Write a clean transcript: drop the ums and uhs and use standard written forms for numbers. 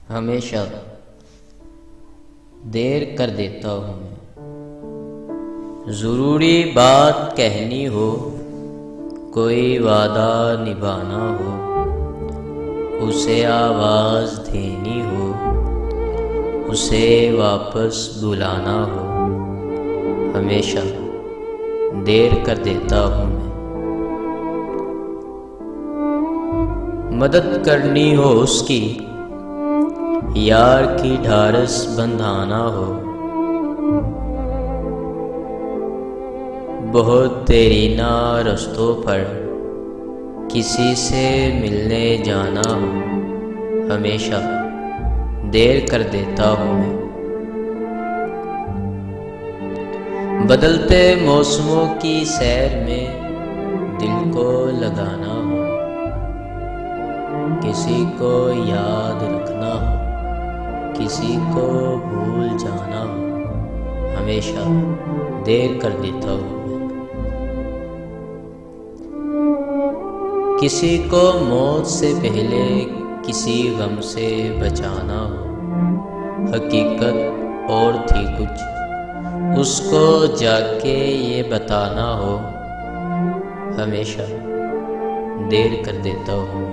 हमेशा देर कर देता हूँ मैं। ज़रूरी बात कहनी हो, कोई वादा निभाना हो, उसे आवाज़ देनी हो, उसे वापस बुलाना हो, हमेशा देर कर देता हूँ मैं। मदद करनी हो उसकी, यार की ढारस बंधाना हो, बहुत देरी ना रास्तों पर किसी से मिलने जाना हो, हमेशा देर कर देता हूँ मैं। बदलते मौसमों की सैर में दिल को लगाना हो, किसी को याद रखना हो, किसी को भूल जाना हो, हमेशा देर कर देता हूँ मैं। किसी को मौत से पहले किसी गम से बचाना हो, हकीकत और थी कुछ, उसको जाके ये बताना हो, हमेशा देर कर देता हूँ।